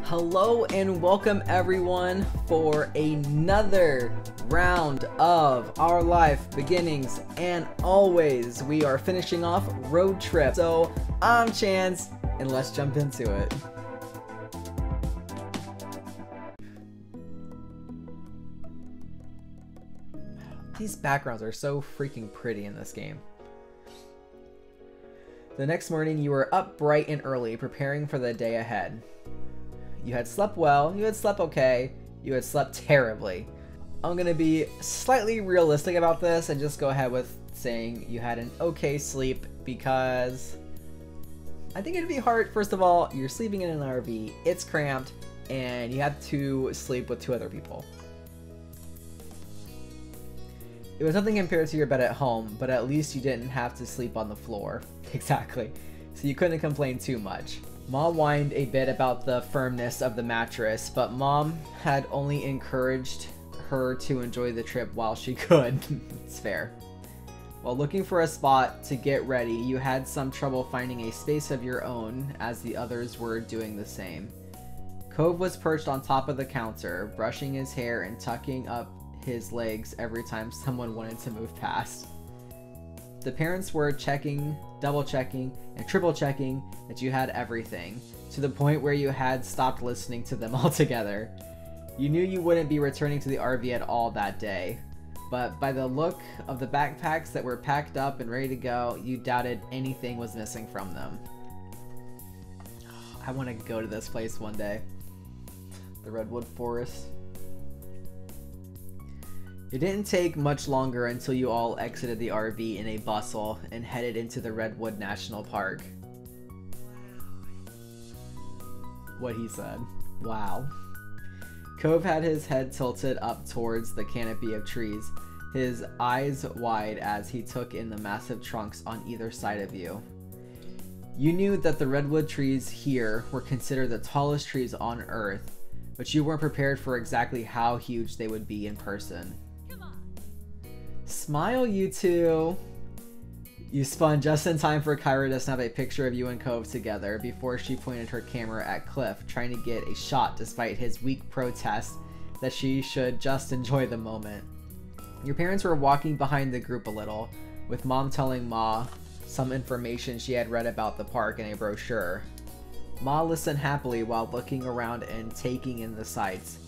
Hello and welcome everyone for another round of Our Life Beginnings and Always. We are finishing off Road Trip. So I'm Chance and let's jump into it. These backgrounds are so freaking pretty in this game. The next morning you were up bright and early preparing for the day ahead. You had slept well, you had slept okay, you had slept terribly. I'm gonna be slightly realistic about this and just go ahead with saying you had an okay sleep because I think it'd be hard. First of all, you're sleeping in an RV, it's cramped, and you have to sleep with two other people. It was nothing compared to your bed at home, but at least you didn't have to sleep on the floor. Exactly. So you couldn't complain too much. Mom whined a bit about the firmness of the mattress, but Mom had only encouraged her to enjoy the trip while she could. It's fair. While looking for a spot to get ready, you had some trouble finding a space of your own as the others were doing the same. Cove was perched on top of the counter, brushing his hair and tucking up his legs every time someone wanted to move past. The parents were checking, double checking, and triple checking that you had everything, to the point where you had stopped listening to them altogether. You knew you wouldn't be returning to the RV at all that day, but by the look of the backpacks that were packed up and ready to go, you doubted anything was missing from them. I want to go to this place one day. The Redwood Forest. It didn't take much longer until you all exited the RV in a bustle and headed into the Redwood National Park. What he said. Wow. Cove had his head tilted up towards the canopy of trees, his eyes wide as he took in the massive trunks on either side of you. You knew that the redwood trees here were considered the tallest trees on Earth, but you weren't prepared for exactly how huge they would be in person. Smile, you two! You spun just in time for Kyra to snap a picture of you and Cove together before she pointed her camera at Cliff, trying to get a shot despite his weak protest that she should just enjoy the moment. Your parents were walking behind the group a little, with Mom telling Ma some information she had read about the park in a brochure. Ma listened happily while looking around and taking in the sights,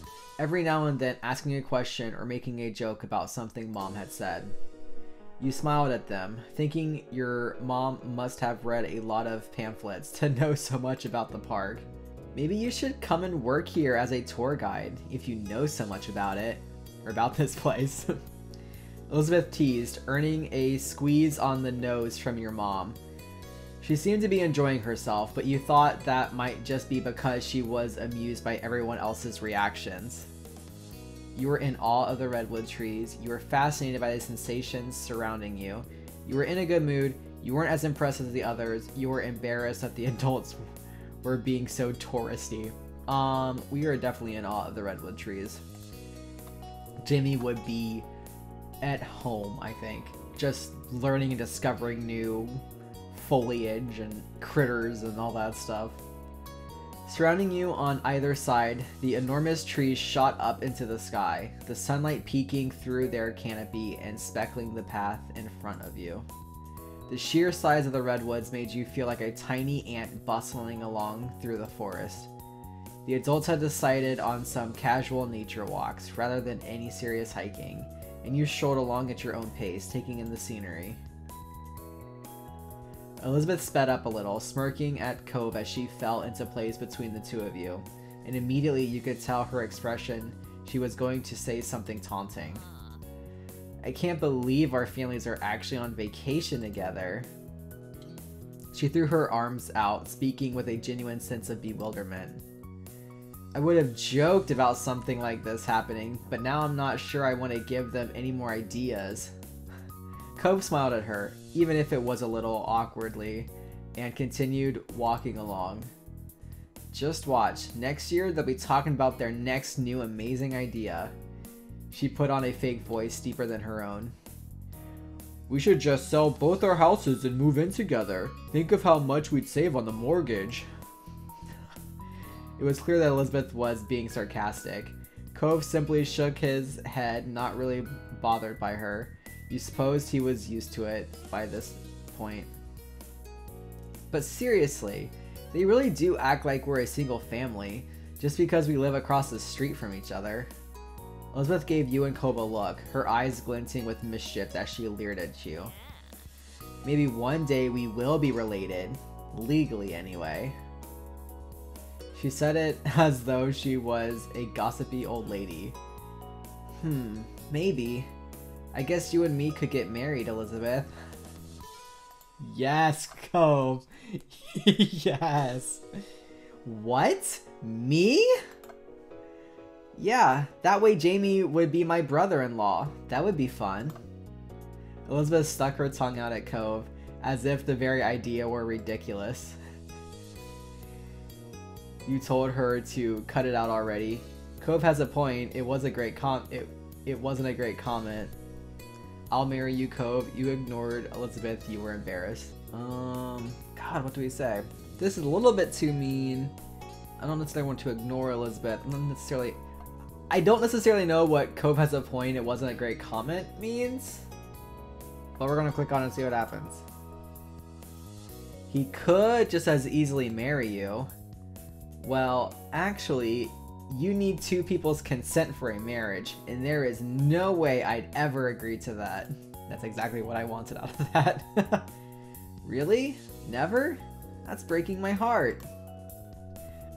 every now and then asking a question or making a joke about something Mom had said. You smiled at them, thinking your mom must have read a lot of pamphlets to know so much about the park. Maybe you should come and work here as a tour guide if you know so much about it, or about this place. Elizabeth teased, earning a squeeze on the nose from your mom. She seemed to be enjoying herself, but you thought that might just be because she was amused by everyone else's reactions. You were in awe of the redwood trees, you were fascinated by the sensations surrounding you, you were in a good mood, you weren't as impressed as the others, you were embarrassed that the adults were being so touristy. We are definitely in awe of the redwood trees. Jimmy would be at home, I think, just learning and discovering new foliage and critters and all that stuff. Surrounding you on either side, the enormous trees shot up into the sky, the sunlight peeking through their canopy and speckling the path in front of you. The sheer size of the redwoods made you feel like a tiny ant bustling along through the forest. The adults had decided on some casual nature walks rather than any serious hiking, and you strolled along at your own pace, taking in the scenery. Elizabeth sped up a little, smirking at Cove as she fell into place between the two of you, and immediately you could tell her expression she was going to say something taunting. I can't believe our families are actually on vacation together. She threw her arms out, speaking with a genuine sense of bewilderment. I would have joked about something like this happening, but now I'm not sure I want to give them any more ideas. Cove smiled at her, even if it was a little awkwardly, and continued walking along. Just watch, next year they'll be talking about their next new amazing idea. She put on a fake voice deeper than her own. We should just sell both our houses and move in together. Think of how much we'd save on the mortgage. It was clear that Elizabeth was being sarcastic. Cove simply shook his head, not really bothered by her. You supposed he was used to it by this point. But seriously, they really do act like we're a single family, just because we live across the street from each other. Elizabeth gave Yu and Cove a look, her eyes glinting with mischief as she leered at you. Maybe one day we will be related, legally anyway. She said it as though she was a gossipy old lady. Maybe. I guess you and me could get married, Elizabeth. Yes, Cove. Yes. What? Me? Yeah, that way Jamie would be my brother-in-law. That would be fun. Elizabeth stuck her tongue out at Cove, as if the very idea were ridiculous. You told her to cut it out already. Cove has a point. It was a great it wasn't a great comment. I'll marry you, Cove. You ignored Elizabeth. You were embarrassed. God, what do we say? This is a little bit too mean. I don't necessarily want to ignore Elizabeth. I don't necessarily know what Cove has a point. It wasn't a great comment means. But we're gonna click on it and see what happens. He could just as easily marry you. Well, actually, you need two people's consent for a marriage, and there is no way I'd ever agree to that. That's exactly what I wanted out of that. Really? Never? That's breaking my heart.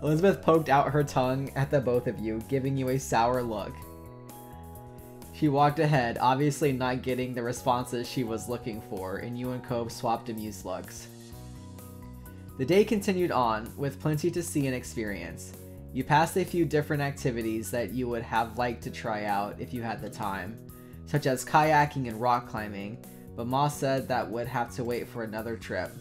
Elizabeth poked out her tongue at the both of you, giving you a sour look. She walked ahead, obviously not getting the responses she was looking for, and you and Cove swapped amused looks. The day continued on, with plenty to see and experience. You passed a few different activities that you would have liked to try out if you had the time, such as kayaking and rock climbing, but Ma said that would have to wait for another trip.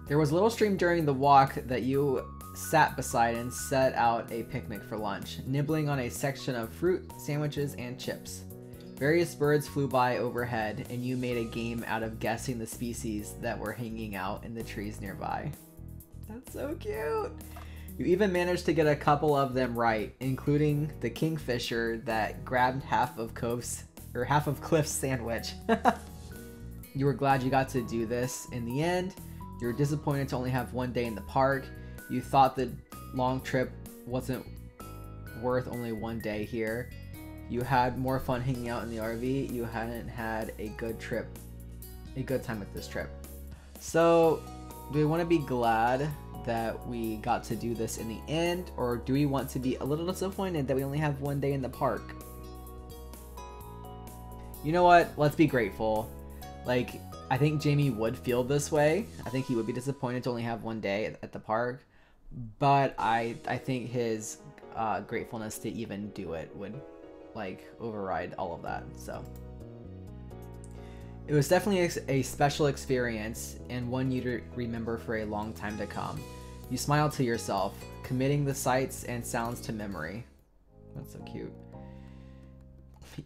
There was a little stream during the walk that you sat beside and set out a picnic for lunch, nibbling on a section of fruit, sandwiches, and chips. Various birds flew by overhead, and you made a game out of guessing the species that were hanging out in the trees nearby. That's so cute! You even managed to get a couple of them right, including the kingfisher that grabbed half of Cliff's sandwich. You were glad you got to do this in the end. You were disappointed to only have one day in the park. You thought the long trip wasn't worth only one day here. You had more fun hanging out in the RV. You hadn't had a good time with this trip. So, do we want to be glad that we got to do this in the end, or do we want to be a little disappointed that we only have one day in the park? You know what? Let's be grateful. Like, I think Jamie would feel this way. I think he would be disappointed to only have one day at the park, but I think his gratefulness to even do it would like override all of that. So it was definitely a special experience and one you'd remember for a long time to come. You smiled to yourself, committing the sights and sounds to memory. That's so cute.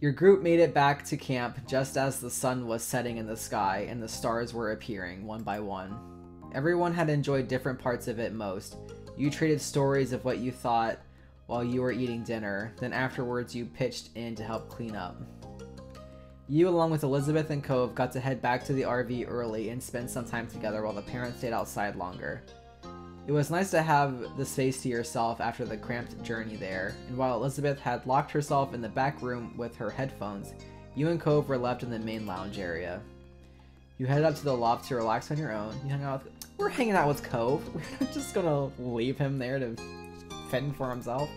Your group made it back to camp just as the sun was setting in the sky and the stars were appearing one by one. Everyone had enjoyed different parts of it most. You traded stories of what you thought while you were eating dinner, then afterwards you pitched in to help clean up. You, along with Elizabeth and Cove, got to head back to the RV early and spend some time together while the parents stayed outside longer. It was nice to have the space to yourself after the cramped journey there, and while Elizabeth had locked herself in the back room with her headphones, you and Cove were left in the main lounge area. You headed up to the loft to relax on your own. We're hanging out with Cove. We're not just gonna leave him there to fend for himself.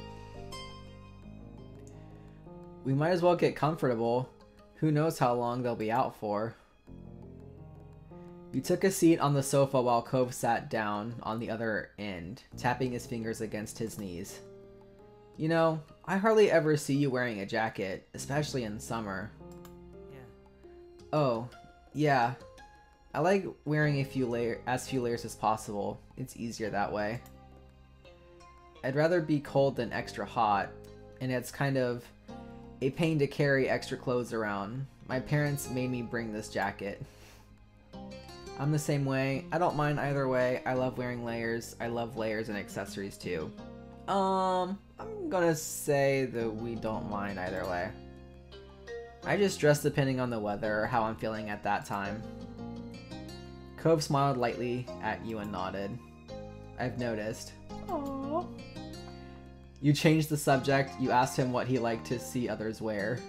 We might as well get comfortable. Who knows how long they'll be out for. You took a seat on the sofa while Cove sat down on the other end, tapping his fingers against his knees. You know, I hardly ever see you wearing a jacket, especially in summer. Yeah. Oh, yeah. I like wearing as few layers as possible. It's easier that way. I'd rather be cold than extra hot, and it's kind of a pain to carry extra clothes around. My parents made me bring this jacket. I'm the same way. I don't mind either way. I love wearing layers. I love layers and accessories too. I'm gonna say that we don't mind either way. I just dress depending on the weather or how I'm feeling at that time. Cove smiled lightly at you and nodded. I've noticed. Aww. You changed the subject. You asked him what he liked to see others wear.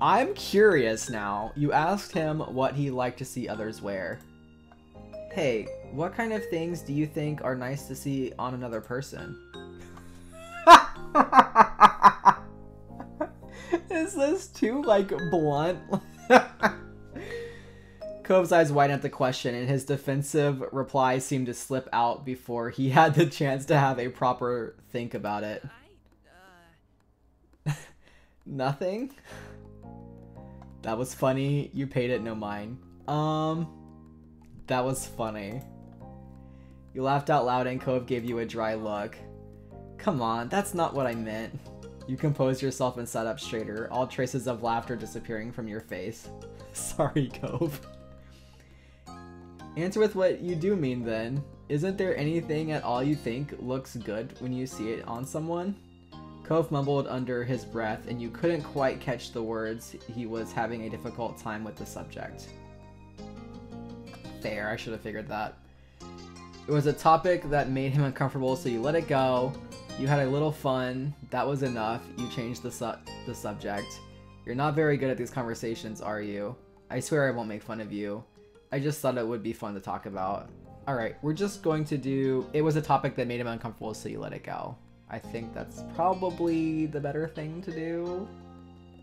I'm curious now. You asked him what he liked to see others wear. Hey, what kind of things do you think are nice to see on another person? Is this too, like, blunt? Cove's eyes widened at the question, and his defensive reply seemed to slip out before he had the chance to have a proper think about it. Nothing? That was funny. You paid it no mind. That was funny. You laughed out loud and Cove gave you a dry look. Come on, that's not what I meant. You composed yourself and sat up straighter, all traces of laughter disappearing from your face. Sorry, Cove. Answer with what you do mean then. Isn't there anything at all you think looks good when you see it on someone? Cove mumbled under his breath, and you couldn't quite catch the words. He was having a difficult time with the subject. Fair, I should have figured that. It was a topic that made him uncomfortable, so you let it go. You had a little fun. That was enough. You changed the subject. You're not very good at these conversations, are you? I swear I won't make fun of you. I just thought it would be fun to talk about. Alright, we're just going to do... It was a topic that made him uncomfortable, so you let it go. I think that's probably the better thing to do.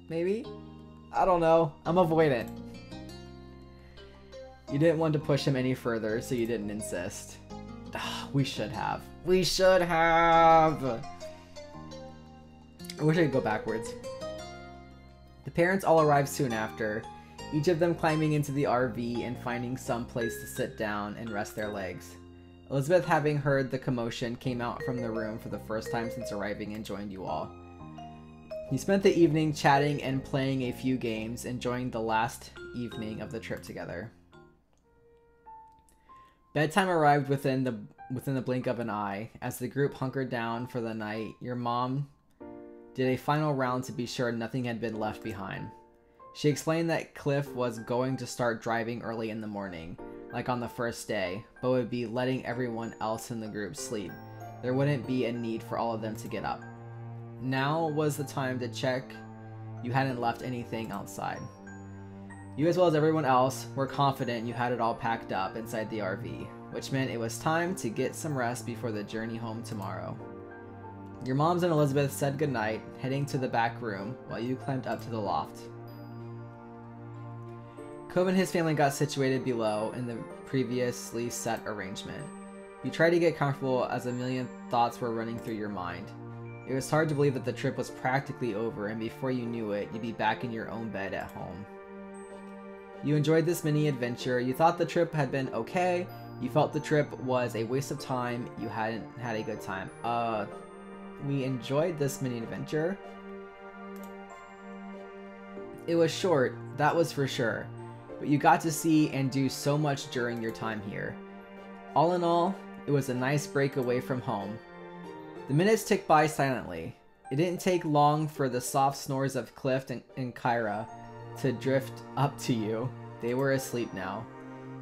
Maybe? I don't know. I'm avoidant. You didn't want to push him any further, so you didn't insist. We should have. We should have! I wish I could go backwards. The parents all arrived soon after, each of them climbing into the RV and finding some place to sit down and rest their legs. Elizabeth, having heard the commotion, came out from the room for the first time since arriving and joined you all. You spent the evening chatting and playing a few games, enjoying the last evening of the trip together. Bedtime arrived within the blink of an eye. As the group hunkered down for the night, your mom did a final round to be sure nothing had been left behind. She explained that Cliff was going to start driving early in the morning, like on the first day, but would be letting everyone else in the group sleep. There wouldn't be a need for all of them to get up. Now was the time to check you hadn't left anything outside. You, as well as everyone else, were confident you had it all packed up inside the RV, which meant it was time to get some rest before the journey home tomorrow. Your moms and Elizabeth said goodnight, heading to the back room while you climbed up to the loft. Cove and his family got situated below in the previously set arrangement. You tried to get comfortable as a million thoughts were running through your mind. It was hard to believe that the trip was practically over, and before you knew it, you'd be back in your own bed at home. You enjoyed this mini adventure. You thought the trip had been okay. You felt the trip was a waste of time. You hadn't had a good time. We enjoyed this mini adventure. It was short, that was for sure, but you got to see and do so much during your time here. All in all, it was a nice break away from home. The minutes ticked by silently. It didn't take long for the soft snores of Cliff and Kyra to drift up to you. They were asleep now.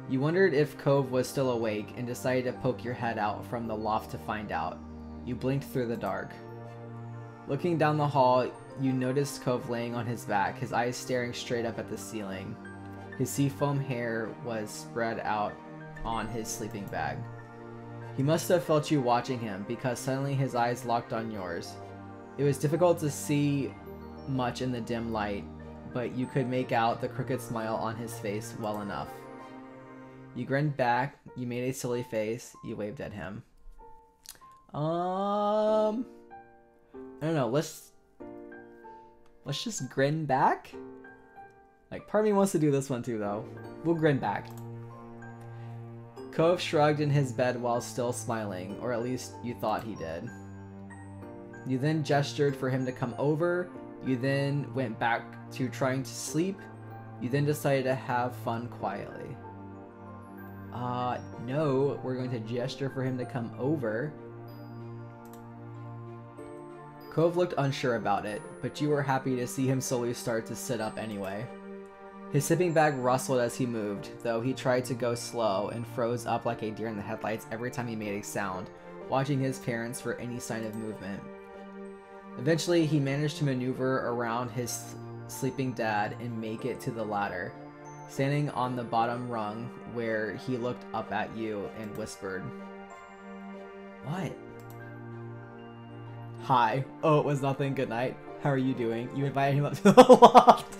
You wondered if Cove was still awake and decided to poke your head out from the loft to find out. You blinked through the dark. Looking down the hall, you noticed Cove laying on his back, his eyes staring straight up at the ceiling. His seafoam hair was spread out on his sleeping bag. He must have felt you watching him, because suddenly his eyes locked on yours. It was difficult to see much in the dim light, but you could make out the crooked smile on his face well enough. You grinned back, you made a silly face, you waved at him. I don't know, let's just grin back? Like, part of me wants to do this one too, though. We'll grin back. Cove shrugged in his bed while still smiling, or at least you thought he did. You then gestured for him to come over. You then went back to trying to sleep. You then decided to have fun quietly. No, we're going to gesture for him to come over. Cove looked unsure about it, but you were happy to see him slowly start to sit up anyway. His sleeping bag rustled as he moved, though he tried to go slow and froze up like a deer in the headlights every time he made a sound, watching his parents for any sign of movement. Eventually, he managed to maneuver around his sleeping dad and make it to the ladder, standing on the bottom rung where he looked up at you and whispered, "What?" "Hi. Oh, it was nothing. Good night. How are you doing?" You invited him up to the loft.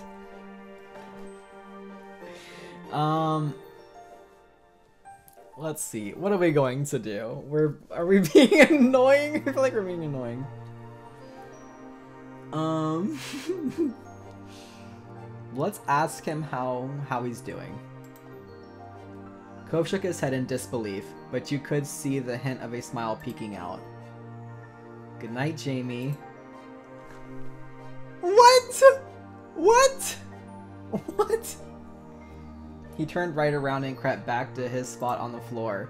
Let's see. What are we going to do? Are we being annoying? I feel like we're being annoying. Let's ask him how he's doing. Cove shook his head in disbelief, but you could see the hint of a smile peeking out. "Good night, Jamie." What? What? What? He turned right around and crept back to his spot on the floor.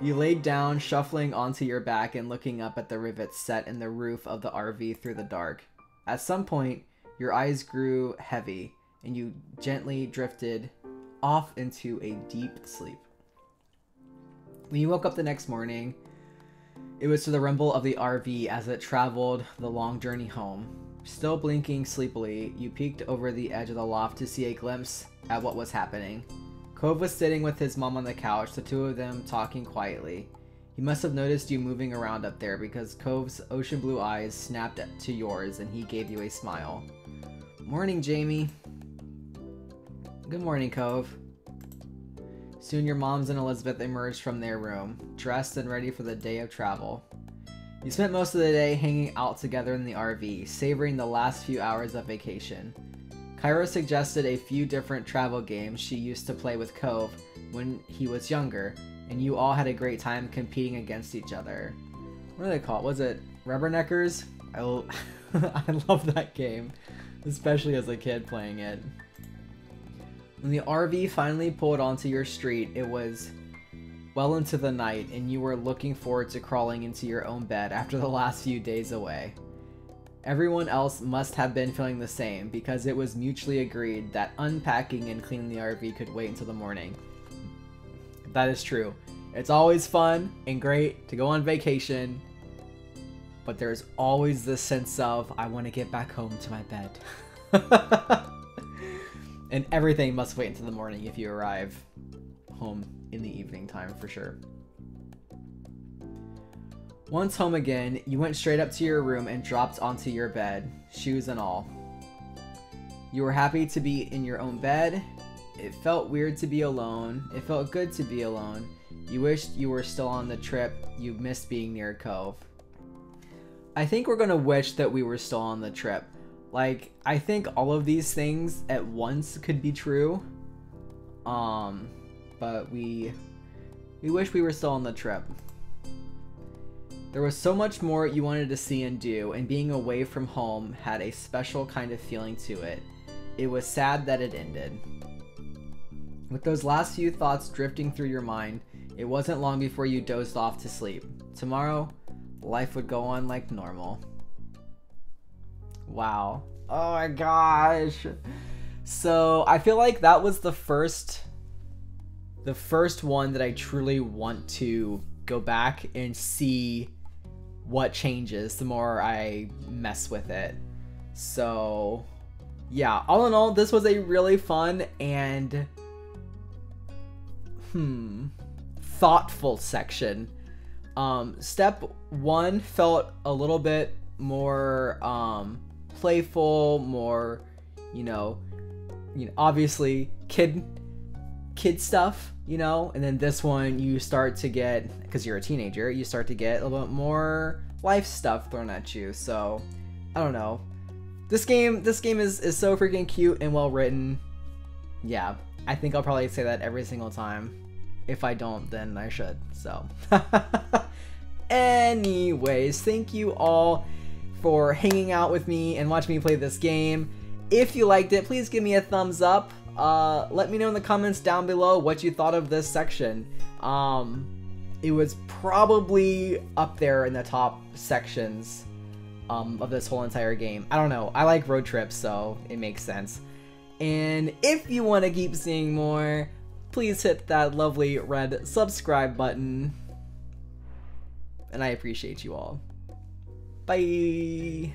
You laid down, shuffling onto your back and looking up at the rivets set in the roof of the RV through the dark. At some point, your eyes grew heavy, and you gently drifted off into a deep sleep. When you woke up the next morning, it was to the rumble of the RV as it traveled the long journey home. Still blinking sleepily, you peeked over the edge of the loft to see a glimpse at what was happening. Cove was sitting with his mom on the couch, the two of them talking quietly. He must have noticed you moving around up there because Cove's ocean blue eyes snapped to yours and he gave you a smile. "Morning, Jamie." "Good morning, Cove." Soon your moms and Elizabeth emerged from their room, dressed and ready for the day of travel. You spent most of the day hanging out together in the RV, savoring the last few hours of vacation. Kyra suggested a few different travel games she used to play with Cove when he was younger, and you all had a great time competing against each other. What are they called? Was it Rubberneckers? I love that game, especially as a kid playing it. When the RV finally pulled onto your street, it was well into the night, and you were looking forward to crawling into your own bed after the last few days away. Everyone else must have been feeling the same, because it was mutually agreed that unpacking and cleaning the RV could wait until the morning. That is true. It's always fun and great to go on vacation, but there's always this sense of, I want to get back home to my bed. And everything must wait until the morning if you arrive home in the evening time, for sure. Once home again, you went straight up to your room and dropped onto your bed, shoes and all. You were happy to be in your own bed. It felt weird to be alone. It felt good to be alone. You wished you were still on the trip. You missed being near Cove. I think we're gonna wish that we were still on the trip. Like, I think all of these things at once could be true. But we wish we were still on the trip. There was so much more you wanted to see and do, and being away from home had a special kind of feeling to it. It was sad that it ended. With those last few thoughts drifting through your mind, it wasn't long before you dozed off to sleep. Tomorrow, life would go on like normal. Wow. Oh my gosh. So I feel like that was the first one that I truly want to go back and see what changes the more I mess with it. So yeah, all in all, this was a really fun and thoughtful section. Step 1 felt a little bit more playful, more, obviously kid stuff, and then this one you start to get, because you're a teenager, you start to get a little bit more life stuff thrown at you. So I don't know, this game is so freaking cute and well written. Yeah, I think I'll probably say that every single time. If I don't, then I should. So anyways, thank you all for hanging out with me and watching me play this game. If you liked it, please give me a thumbs up. let me know in the comments down below what you thought of this section. It was probably up there in the top sections of this whole entire game. I don't know. I like road trips, so it makes sense. And if you want to keep seeing more, please hit that lovely red subscribe button. And I appreciate you all. Bye!